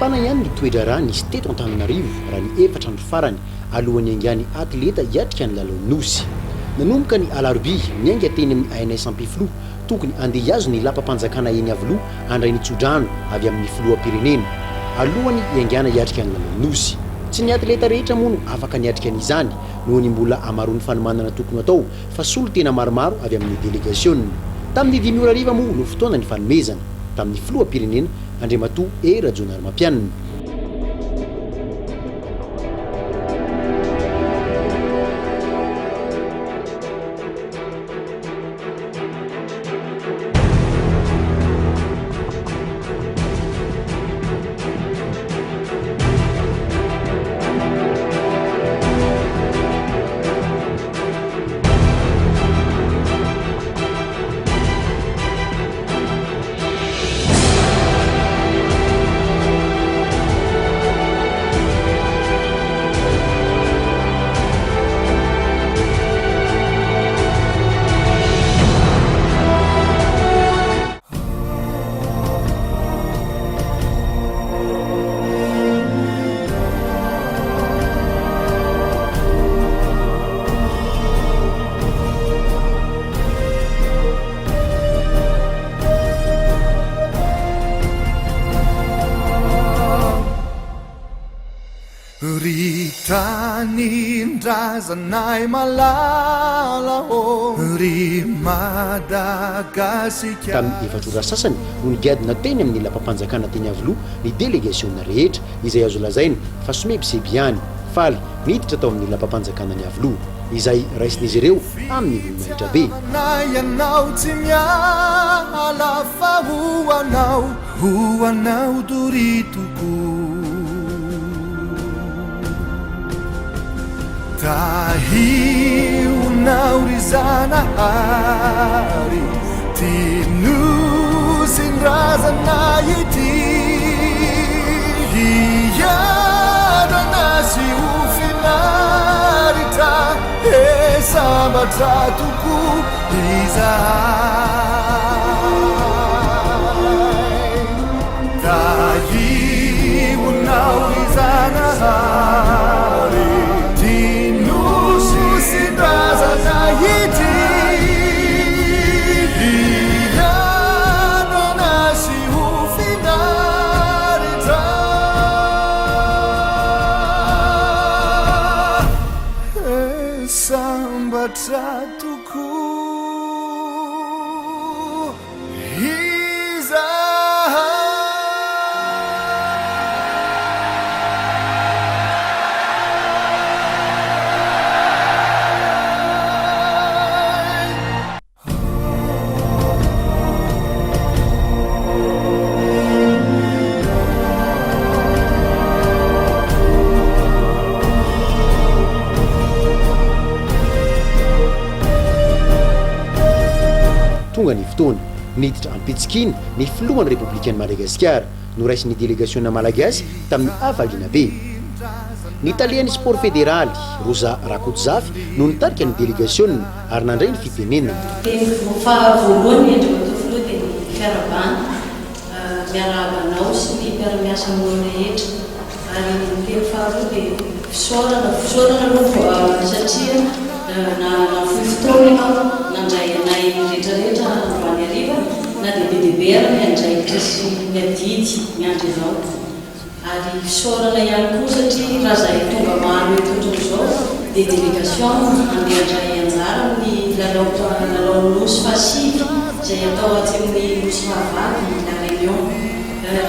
fahafahana ihany ny toetra raha nisy teto Antananarivo raha ny efatra andro farany alohan'ny haingany atleta hiatrika ny lalao nosy. Nanomboka ny alarobia miainga teny amin'ny ANS Ampiflo tokony andeha hiazo ny lapam-panjakana eny Avilo andray ny Tsodrano avy amin'ny filoham-pirenena alohan'ny haingana hiatrika ny lalao nosy. Tsy ny atleta rehetra moa no afaka niatrika an'izany noho ny mbola amaroany fanomanana tokony atao fa solo tena maromaro avy amin'ny délégation. Tamin'ny 2000 moa no fotoana ny fanomezana tamin'ny filoham-pirenena Andriamatoa Rajaonarimampianina. Zanai malala o ri Madagascar. Tamin'ny efatrora sasany no nigadina teny amin'ny lapam-panjakana teny Avilo ny délégation rehetra izay azo lazaina fa somebiseby ihany faly miditra tao amin'ny lapam-panjakana ny Avilo izay raisin'izy ireo amin'ny voninahitra be. Ianao tsy miala fa hoanao doritoko tahionao ry zanahary tinosin-drazana ity hiadana sy ho finaritra esambatra toko izahay tahionao ry zanahary Tonga ny fotoana niditra ampitsikiny ny filohan'ny républicaine Madagasikara no raisin'ny délégation malagasy tamin'ny Avaliana be. Ny talian'ny sport fédéral Rosa Rakotsafy no nitarika ny délégation ary nandray ny fitenenana. Voalohany Andriamatoa filoha dia ny fiarabana miarabanao sy ny mpiara-miasa aminao rehetra ary ny teny faharoa dia fisaorana aloha satria na fohy fotoana ianao nandray anay rehetrarehetra ambany hariva na dia bebe ary miandray krisy miadidy miandry ianao ary fisaorana ihany koa satria raha zahay tonga maro etotrany izao dia délégation andeha andray anjara amin'ny lalao nosy fasivy izay atao aty amin'ny nosy fahavalo la réunion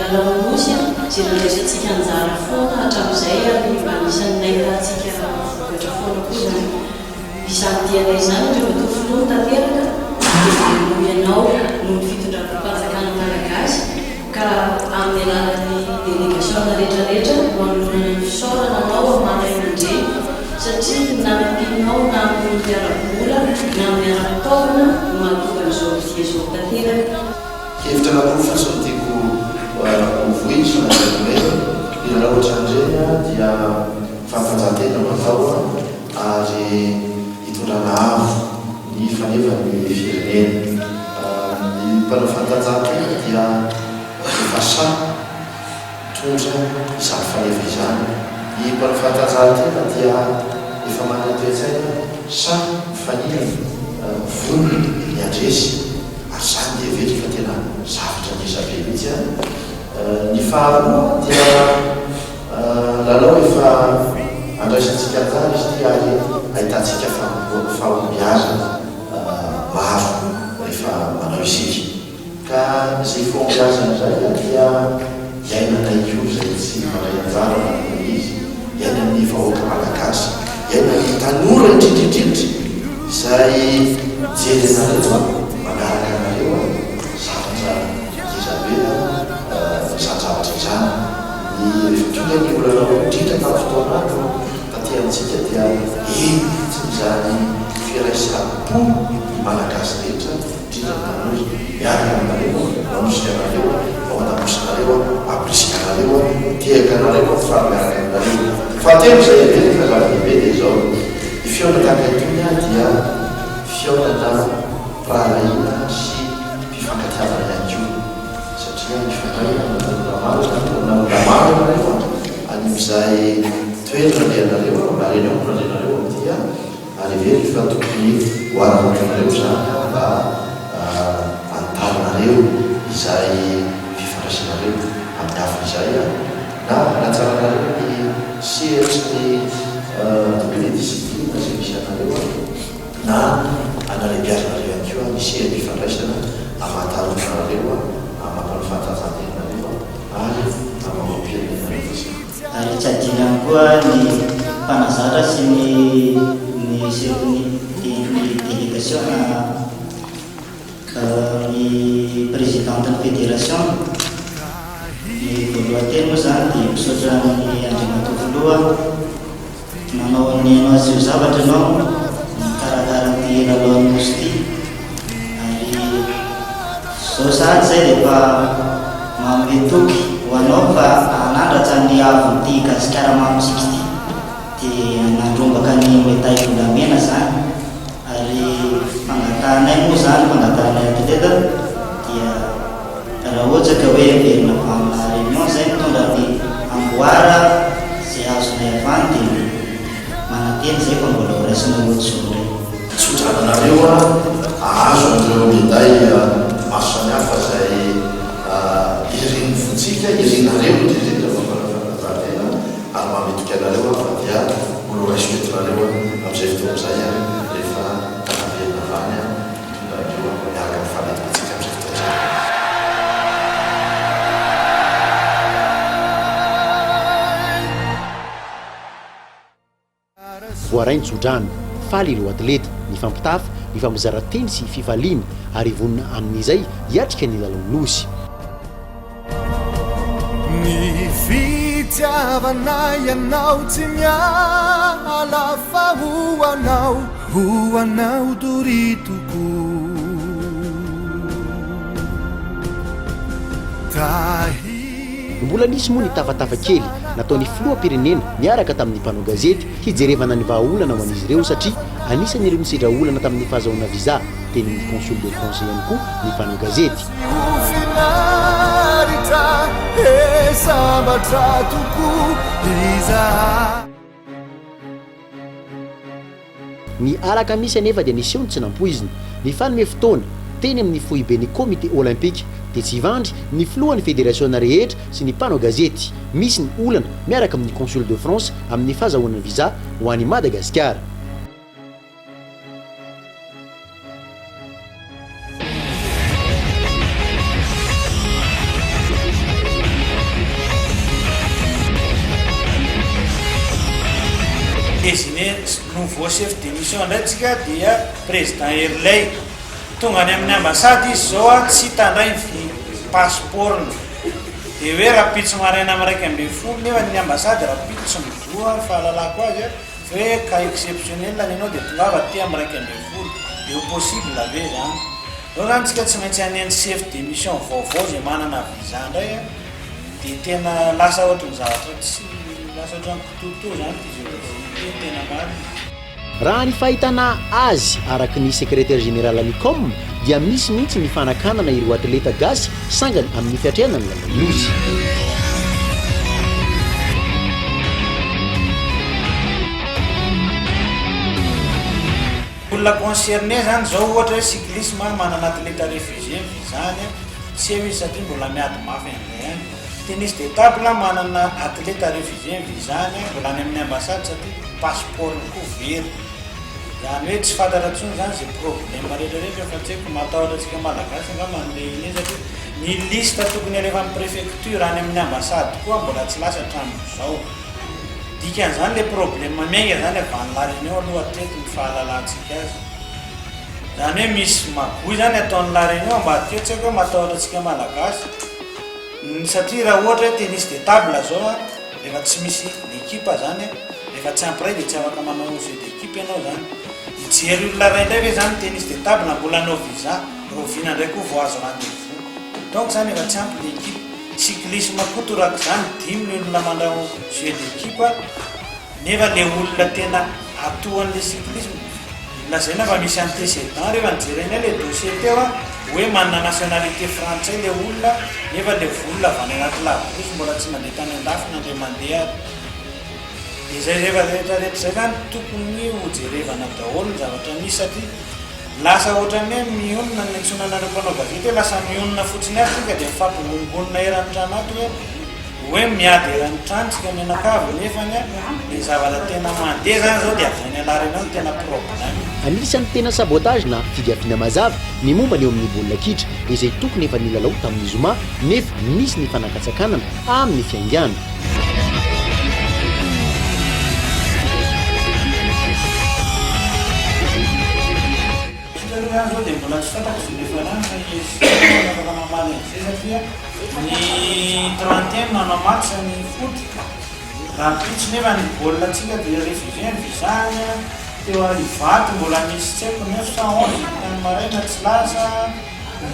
lalao nosy izay nandraisantsika anjara foana hatramin'izay ary mba anisan'ny nahitantsika vokatra foana koa zany izany dianay izany Andriamatoa filoha tanteraka dia ianao no ny fitondram-panjakana malagasy ka amin'ny alalan'ny délégation rehetrarehetra manoloana ny fisaorana anao amarain'andreny satria na mimpinao na amin'ny miarabola na amin'ny ara-taona no mahatonga an'izao izao tanteraka. Hevitra anankiroa fotsiny tiako vohitra na hoe raha ohatra andreny dia fampanjatena matao ary hitondrana avo ny fanevany firenena. Ny mpanao fantanjahantena dia fasà fonja izany faneva izany ny mpanafantazahantena dia efa manana toe-tsaina sa faniny vonony ny andresy ary zany dia vetry fa tena zavatra ngezabe mihitsy a ny faharoa dia lalao efa andraisantsika anjara izy ty ary ahitantsika fahombiazana maro rehefa manao isika ka zay fahombiazana zay dia iainana io zay tsy mandray anjara izy iaina amin'ny vahoaka malagasy iaina ny tanora indrindrindrindry izay jerenareo manaraka anareo zavatra izabe zavatra izany ny rehefa tonga ny olanao indrindra tamin'ny fotoanandro tateantsika dia tsy izany firaisam-po malagasy rehetra indrindra tanora miaraka aminareo manosika anareo ao andamosinareo aprisika anareo tiaka anareo fa miaraka aminareo fatelo zay avefa zava-dehibe dia zao ny fiaonana tahaka itony dia fiaonana praharaina sy mpifankatiavana ihany koa satria mifandray namonamaro anareo anim'izay toerana le anareo mareny ao narenareo dia ary very fa tokony hoaramonanareo zany mba antarinareo izay fifandraisanareo amin'ny hafa izay na natsaranareo ny sehatry ny degré discipline zay misy anareo na analebiazanareo ihany koa misy fifandraisana amatarotranareo amampanofantajantenareo ary amamampirenenareo ary tsy adinany koa ny mpanazatra sy ny délégation ny présidente ny fédération ny voalohateny moa zany dia misaotra ny andrimatofoloha nanao ny anao azy io zavatra anao mikarakaraky lalohan'ny mosy ty ary zao sady zay dia efa mametoky ho anao fa anandratra ny avon'ity gasikara mamosika ty dia nandrombaka ny metay volamena zany ary fangatanay moa zany fangatanay atoleta dia raha ohatra ka hoe verina amina réunion zay mitondra ny amboara zay azonay avany dia manateny zay fa mbola horaisina ohatsy sotrananareo ahazo an'ireo meday maro samihafa zay iriny fontsika irinareo indrindrindra fampanafantazahantena ary mametoky anareo fa dia mbola horaisiketinareo amin'izay fotoan'izay rehefa tanaverina avany tondrareo miaraka ny fanetikatsika amin'izay fotoan'izay voarainy tsodrano faly ireo atleta ny fampitafa ny fampizarateny sy fifaliana ary vonina amin'izay hiatrika ny lalao nosy ny fitiavana ianao tsy miala fa hoanao doritoko mbola nisy moa ny tafatafa kely nataon'ny filoam-pirenena miaraka tamin'ny mpanao gazety hijerevana ny vahaolana ho an'izy ireo satria anisany ireo nisedra olana tamin'ny fahazahoana viza tenin'ny consul de France ihany koa ny mpanao gazety ny alakamisy anefa dia niseho tsy nampoizina ny fanome fotoana teny amin'ny fohibe ny comité olympique dia tsy ivandry ny filohan'ny fédérationna rehetra sy ny mpanao gazety misy ny olana miaraka amin'ny consul de France amin'ny fahazahoana viza ho an'i Madagasikara ezine nouveau chef de mission ndraitsika dia président Erley tonga any amin'ny ambassady izy zao a tsy tandray passeportny dia hoe rapitso maraina amin'ny raiky amby folo nefa ny ambassady rapitso midoa fahalalako azy hoe cas exceptionnel any anao dia tongava ty amin'ny raiky amby folo dia possible ave zany zao zany tsika tsy maintsy aneny chef de mission vaovao zay manana viza ndray dia tena lasa ohatry ny zavatra tsy lasa ohatry ny kitoto zany tena marina raha ny fahitana azy araky ny secrétaire général anicom dia misy mihitsy ny fanakanana ireo atleta gasy sangany amin'ny fiatrehanany lalao nosy olona concerné zany zao ohatra hoe cyclisme manana atleta réfugié vizany tsy eo izy satria mbola miady mafy an'izay any. Tennis de table manana atleta réfugié vizany mbola any amin'ny ambassade satria passeport koa very. Zany hoe tsy fantatra intsony zany zay problème rehetrarehetra fa tsy haiko matahotra antsika malagasy nga mandeha iny satria ny liste tokony alefa amin'ny préfecture any amin'ny ambassade koa mbola tsy lasa hatramin'izao. Dikan'izany le problème miainga zany avy any la réunion aloha hatreto ny fahalalantsika azy. Zany hoe misy magoy zany ataon'ny la réunion mba hateo tsy haiko hoe matahotra antsika malagasy. Satria raha ohatra hoe tennis de table zao efa tsy misy l'équipe zany efa tsy ampray dia tsy afaka manao jeu d'équipe ianao zany. Mijery olona ray indray hoe zany tennis de table mbola anao visa rovina indray koa vao azo rendez-vous. Donc zany efa tsy ampy l'équipe. Cyclisme koa toraka zany dimy ny olona manao jeu d'équipe nefa le olona tena atoan'le cyclisme lazaina fa misy antécédent rehefa nijerena le dossier teo hoe manana nationalité frantsay le olona nefa le vola avy any anaty labosy mbola tsy mandeha tany andafina le mandeha. Dia zay rehetrarehetra zay zany tokony ho jerevana daholo ny zavatra misy satria lasa ohatran'ny hoe mionona ny antsonanareo mpanao gazety hoe lasa mionona fotsiny ary tsika dia mifampingongonona eran'ny trano hoe miady eran'ny trano tsika mianakavy nefany le zavatra tena mandeha zany zao dia avainy alarina ny tena problème. Anisan'ny tena sabotage na figafiana mazava ny momba ny eo amin'ny baolina kitra izay tokony efa nilalao tamin'ny zoma nefa nisy ny fanakatsakanana amin'ny fiangana. Zao dia mbola tsy fatako sy le farany fa izy afaka mamaly an'izay satria ny 31 manao match ny foot raha pitso nefa ny baolina antsika dia réfugié vizany teo Ivato mbola misy tsy haiko 911 tany maraina tsy lasa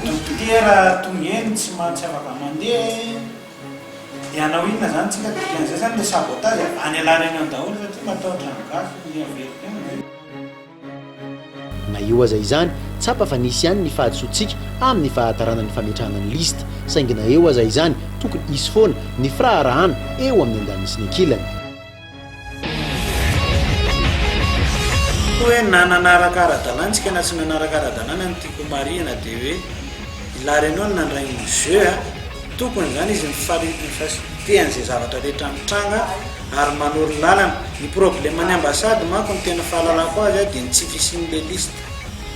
dokotera tongeny tsy afaka mandeha dia anao inona zany tsika dikan'izay zany le sabotage any alareny ao daholo satria matahotra migasy ny averika. Na eo aza izany tsapa fa nisy ihany ny fahadisoantsika amin'ny fahatarana ny fametrahana ny lista saingy na eo aza izany tokony isy foana ny firarahana eo amin'ny andaniny sy ny ankilany. Hoe nananaraka ara-dalàna na tsy nanaraka ara-dalàna ny tiako marihana dia hoe la réunion nandray ny jeu tokony zany izy mifasitehan'izay zavatra rehetra mitranga ary manoro lalana. Ny problème ny ambassade manko ny tena fahalalako azy dia tsy fisin'le liste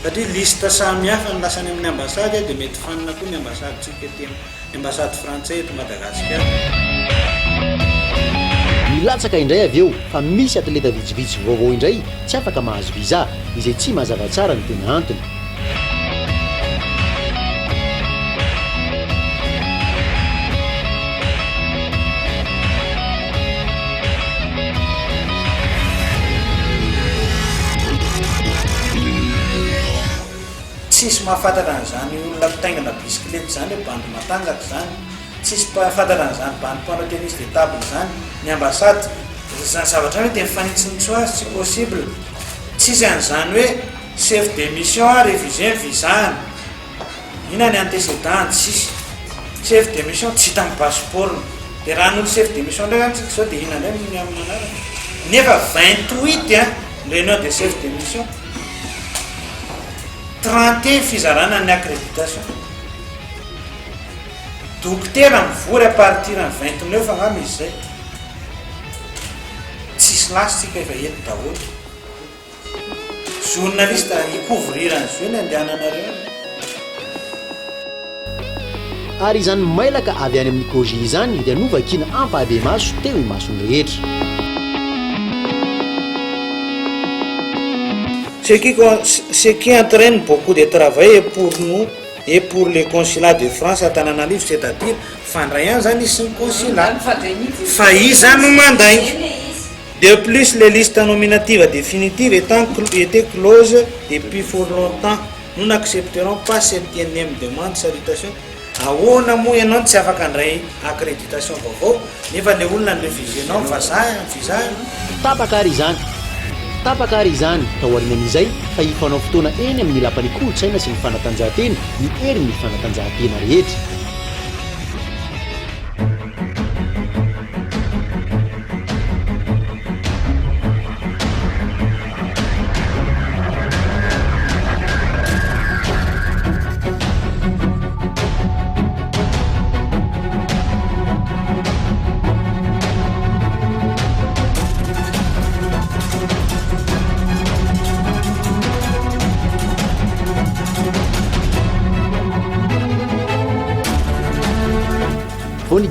satria liste samihafa ny lasany amin'ny ambassade dia mety fanina koa ny ambassade tsika ety ny ambassade frantsay eto Madagasikara. Milatsaka indray avy eo fa misy atleta vitsivitsy vaovao indray tsy afaka mahazo visa izay tsy mazava tsara ny tena antony. Tsisy mahafantatra an'izany olona mpitaingana bisikilety zany hoe bandy matanjaka zany, tsisy mahafantatra an'izany bandy mpanao tennis de table zany ny ambassade zany zavatra hoe dia mifanitsinitso azy tsy possible. Tsisy an'izany hoe chef de mission réfugié vizany ina ny antécédent tsisy chef de mission tsy hita amin'ny passeport dia raha n'olo chef de mission ndray zany tsika zao dia ina ndray ny amin'ny anarana nefa 28 réunion de chef de mission 31 fizarana ny accréditation. Dokotera mivory à partir en 29 angamba izy zay tsisy lasitsika efa eto daholo. Journaliste ikouvrirany zao ny andehananareo. Ary izany mailaka avy any amin'ny koji izany dia novakina ampahave maso teo imasony rehetra. Ce qui entraîne beaucoup de travail pour nous et pour le consulat de France à Tananarivo, c'est-à-dire fandrayan zany sy ny consulat fa iza no manday. De plus, les listes nominatives définitives étaient closes depuis fort longtemps. Nous n'accepterons pas cette énième demande salutation. Ahoana moa ianao tsy afaka andray accréditation vaovao nefa le olona ny refugiénao tapaka ary izany taorianan'izay fa hifanao fotoana eny amin'ny lapan'ny kolotsaina sy ny fanatanjahantena ny herin'ny fanatanjahantena rehetra.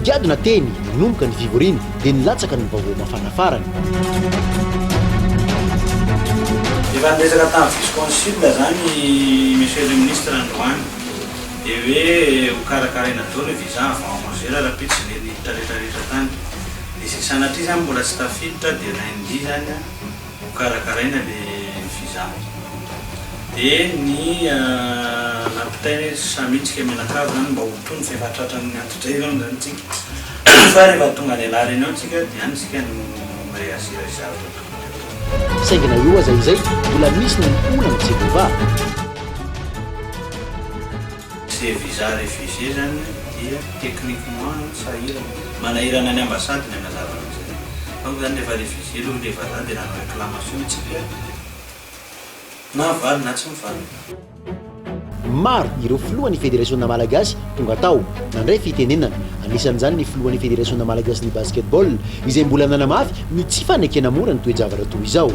giadona teny manomboka ny vivoriny dia nilatsaka ny vaovao mafanafarany. efa nresaka tamin'ny vice consul zany monsieur le ministre androany dia hoe hokarakaraina dao le visa avant manger raha pitsy le niditra rehetrarehetra tany dia sy sanatria zany mbola tsy tafiditra dia lundi zany hokarakaraina le visa dia ny nampitainy samitsika menakavo zany mba hotony fefatratrany antotreirany zany tsika fa rehefa tonga ny ala reny ao tsika dia any tsika no réagir saingana eo aza izay mbola misy ny olana Jehova. se visa réfugié zany dia techniquement sahirana manahirana ny ambassade ny amazavana zay donc zany rehefa réfugié aloha rehefa zany dia nanao réclamation tsika na valy na tsy mivaly. Maro ireo filohan'ny fédérationna malagasy tonga tao nandray fitenenana anisan'izany ny filohan'ny fédérationna malagasy ny basketball izay mbola nanamafy ny tsy fanekena mora ny toejavatra toy izao.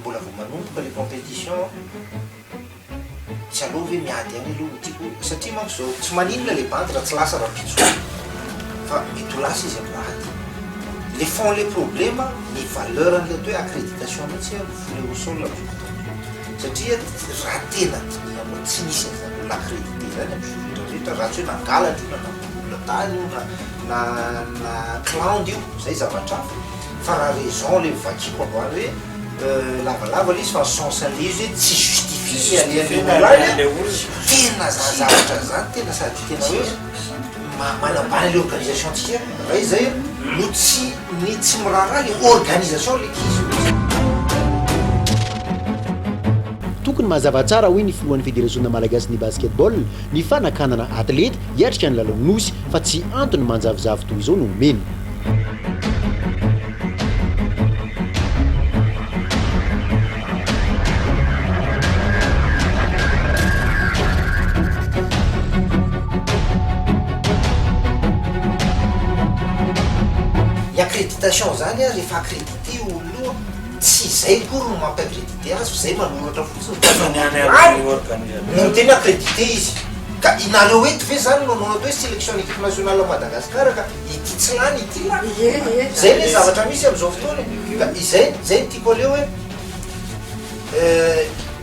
mbola vao manomboka le compétition tsy aloha hoe miady any aloha tiako satria manko zao tsy maninona le bandy raha tsy lasa raha pitso fa mety ho lasa izy am'rahady le fond le problème ny valeur an'le atao hoe accréditation mihitsy volet au sol satria raha tena tsy nisy zany l'accrédité zany am'rehetra raha tsy hoe nangalatra io na nambolatany io na cland io zay zavatra fa raha raison le vakiko androany hoe lavalava le izy fa sensan'le izy hoe tsy justifie alean'le olona tena zavatra zany tena sady tena hoe manambany le organisation tsika raha izay no tsy miraharaha le organisation lekizy tokony mazava tsara hoe ny filohan'ny fédérationna malagasy ny basketball ny fanakanana atleta hiatrika ny lalao-nosy fa tsy antony manjavozavo toy izao no omeny. accréditation zany rehefa accrédité olo tsy zay kory no mampiaccrédité azy zay manoratra fotsiny tena accrédité izy ka inaleo ety ve zany no nanao hoe sélection équipe nationale Madagascar ka ity tsy lany ity lany zay le zavatra misy am'izao fotoana ka izay tiako aleo hoe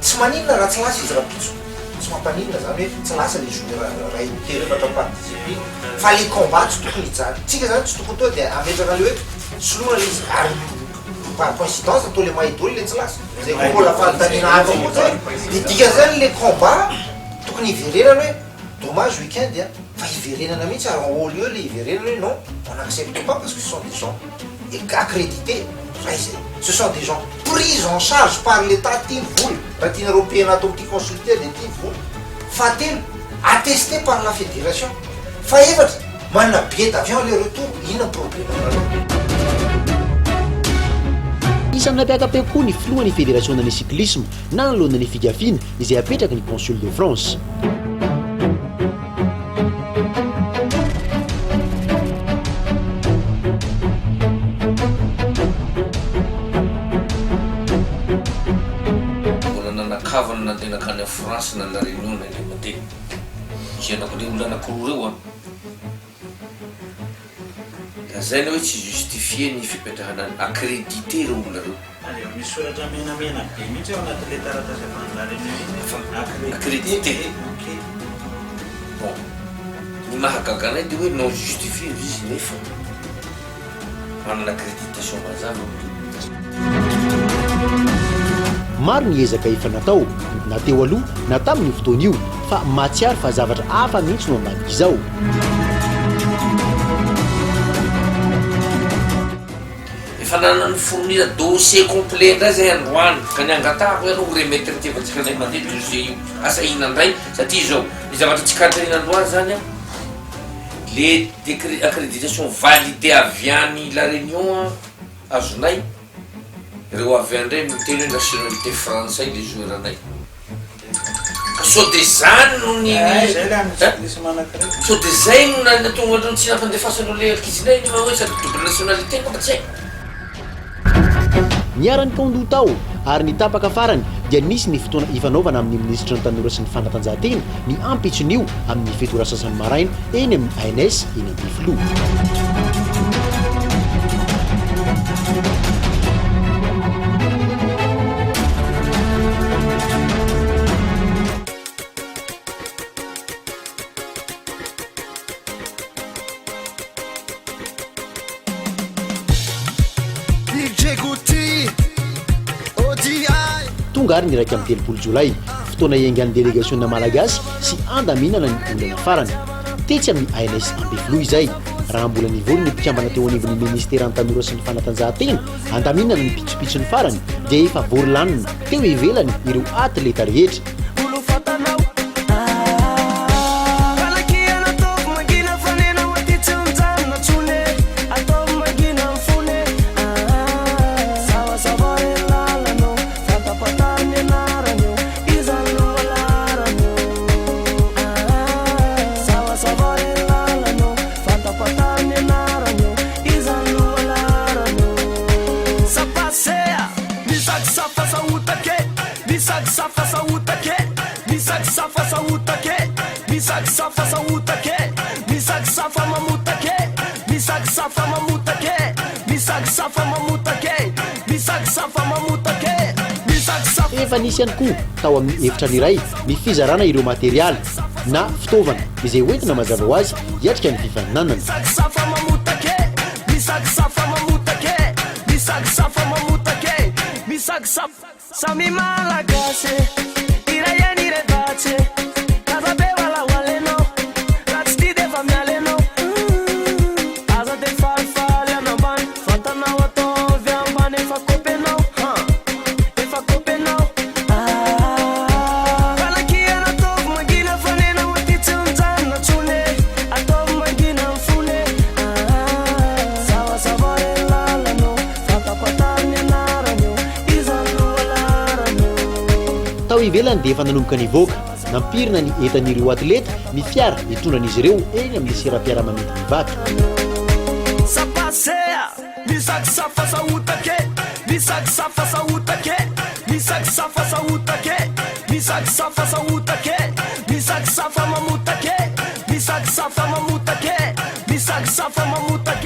tsy maninona raha tsy lasa izy raha pitso tsy mampaninona zany hoe tsy lasa le joueur raha ity refatra participe fa le combat tsy tokony hijany tsika zany tsy tokony toa dia ametraka le hoe solona le izy ary par coïncidence atao le maidolo le tsy lasa zay koa mbola fanotanina hafa koa zay dia dika zany le combat tokony hiverenana hoe dommage week-end fa hiverenana mihitsy ary en haut lieu le hiverenana hoe non on n'accepte pas parce que ce sont des gens accrédités ce sont des gens pris en charge par l'état tia voly raha tiana européen atao am'ty consulter dia tia voly fahatelo attesté par la fédération fa efatra manana billet d'avion le retour inona problème isan'ny nampiakape koa ny filohan'ny fédérationna ny cyclisme na nylona ny fikafina izay apetraka ny consul de France. nantenakany a France na la réunion na le mandeha zianako le olona anakoroa reo da zay na hoe tsy justifie ny fipetrahana accrédité reo olona reo misy soratra menamena be mihitsy ao anaty le taratasy afanla reny accrédité bon ny mahagaganay de hoe non justifie izy nefa manana accréditation mazava maro ny ezaka efa natao na teo aloha na tamin'ny fotoana io fa matsiary fa zavatra hafa mihitsy no ambaniky izao. efa nanany fournir dossier complet ndray zay androany ka ny angatahako hoe aloha remettre tevatsika nay mandeha dossier io asa inandray satria zao ny zavatra tsy kadrinandroany zany a le accréditation validé avy any la réunion azonay reo avy andray miteny hoe nationalité français le joueur anay so de zany no ny so de zay no natonga no tsy nampandefasanao le akizinay fa hoe sady double nationalité moka tsy haiko niarany kondoa tao ary nitapaka farany dia nisy ny fotoana ifanaovana amin'ny ministra ny tanora sy ny fanatanjahantena ny ampitsin'io amin'ny fetoara sasany maraina eny amin'ny ANS eny Ambifilo. Tonga ary ny raika amin'ny 3 Jolay fotoana iangan'ny délégationna malagasy sy andaminana ny olana farany tetsy amin'ny ANS Ambifilo izay raha mbola nivony ny mpikambana teo anivon'ny ministera ny tanora sy ny fanatanjahantena andaminana ny pitsopitsony farany dia efa vory lanina teo ivelany ireo atleta rehetra. Efa nisy ihany koa tao amin'ny efitra iray ny fizarana ireo materialy na fitaovana izay hoentina mazava ho azy hiatrika ny fifaninanana. Ivelany dia efa nanomboka nivoaka nampirina ny entan'ireo atleta ny fiara hitondran'izy ireo eny amin'ny seram-piaramanidina mivaka.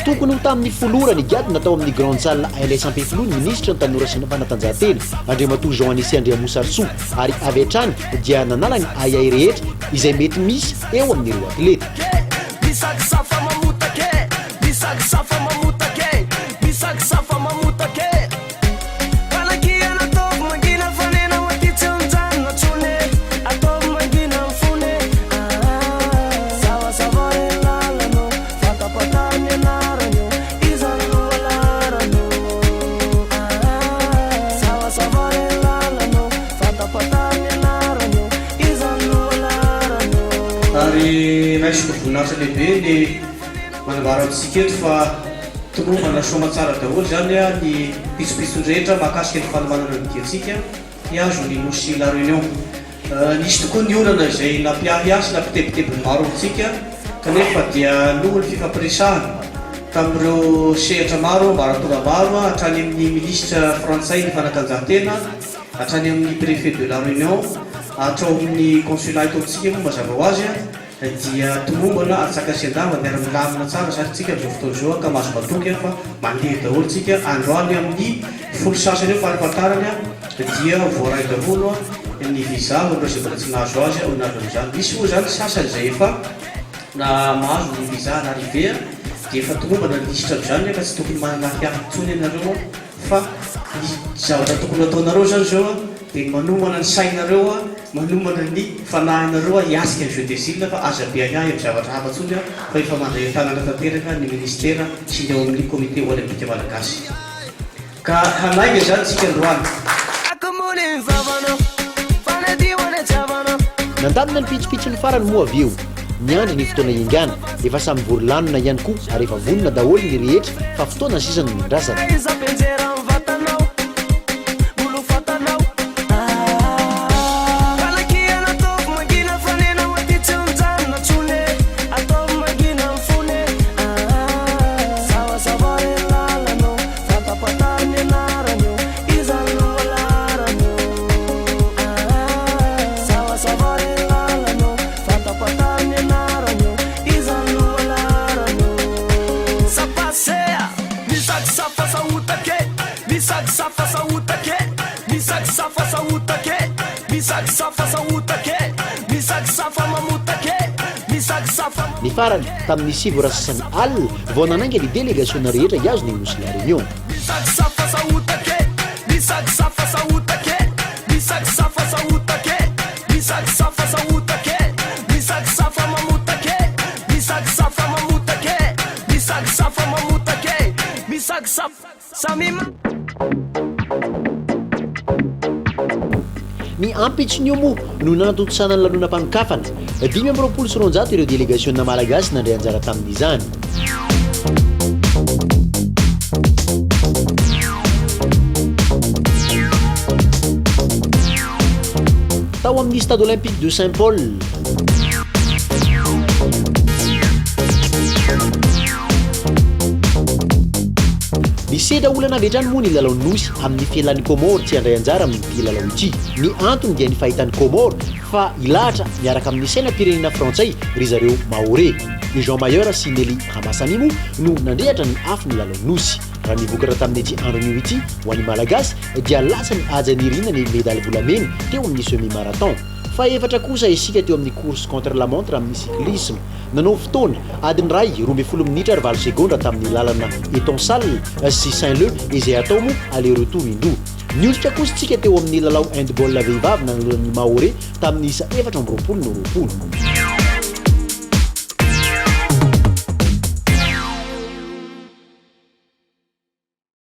Tokony ho tamin'ny folorany giady natao amin'ny grande salle ANS Ambifilo ny ministra ny tanora sy ny fanatanjahantena Andriamatoa Jean-Anisy Andriamousarso ary avy hatrany dia nanala ny ayay rehetra izay mety misy eo amin'ireo atleta. Raisiko voninahitra lehibe ny manambara antsika eto fa tombana soma tsara daholo zany ny pitsopitsony rehetra mahakasika ny fanomanana ny diantsika hiazo ny nosy la réunion. Nisy tokoa ny olana izay nampiahy azy nampitebitebiny maro amintsika kanefa dia noho ny fifampiresahana tamin'ireo sehatra maro mbaratonga maro hatrany amin'ny ministra frantsay ny fanatanjahantena hatrany amin'ny préfet de la réunion hatrao amin'ny consulat eto amintsika moa mazava ho azy dia tomombana atsakasy andava dia milamina tsara sady tsika amin'izao fotoana izao ka mahazo matoky fa mandeha daholo tsika androany amin'ny folo sasany eo faripatarany dia voaray daholo ny visa ireo izay mbola tsy nahazo azy ao nazo amin'izany. Misy moa zany sasany izay efa na mahazo ny visa n'arrivé dia efa tomombana lisitra amin'izany ka tsy tokony manana fiahintsony ianareo fa ny zavatra tokony ataonareo zany zao dia manomana ny sainareo manomana ny fanahinareo hiasika ny jeu de cile fa aza beany ahy amin'ny zavatra hafa-tsony fa efa mandray tanana tanteraka ny ministera sy ny ao amin'ny comité olympique malagasy ka hanainga zany tsika androany. Nandamina ny pitsopitsony farany moa avy eo niandry ny fotoana iangana efa samy vory lanina ihany koa ary efa vonona daholo ny rehetra fa fotoana sisa ny mindrasana. ny farany tamin'ny sivorasasany alina vao nananga ny délégationna rehetra iazo ny nosy la réunion ny ampitsiny io moa no nanatotosana ny lanona-mpanokafana 5 ireo délégationna malagasy nandray anjara tamin'izany tao amin'ny stade olympique de Saint-Paul nisedra olana avy hatrany moa ny lalao nosy amin'ny fialan'ny Comore tsy handray anjara amin'ity lalao ity ny antony dia ny fahitan'ny Comore fa ilahatra miaraka amin'ny sainam-pirenena frantsay ry zareo Maoré ny Jean Mayer sy Nelly Ramassani moa no nandrehatra ny afo ny lalao nosy raha nivokatra tamin'ity andron'io ity ho an'ny malagasy dia lasa ny hajanirina ny médaille volamena teo amin'ny semi marathon fa efatra kosa isika teo amin'ny course contre la montre amin'ny cyclisme nanao fotoana adiny ray 12 minitra ary 20 seconda tamin'ny lalana Etonsal sy Saint-Leu izay atao moa aller retour indroa niositra kosa tsika teo amin'ny lalao handball vehivavy nanoloan'ny Maoré tamin'ny isa 4 amby 20 no 20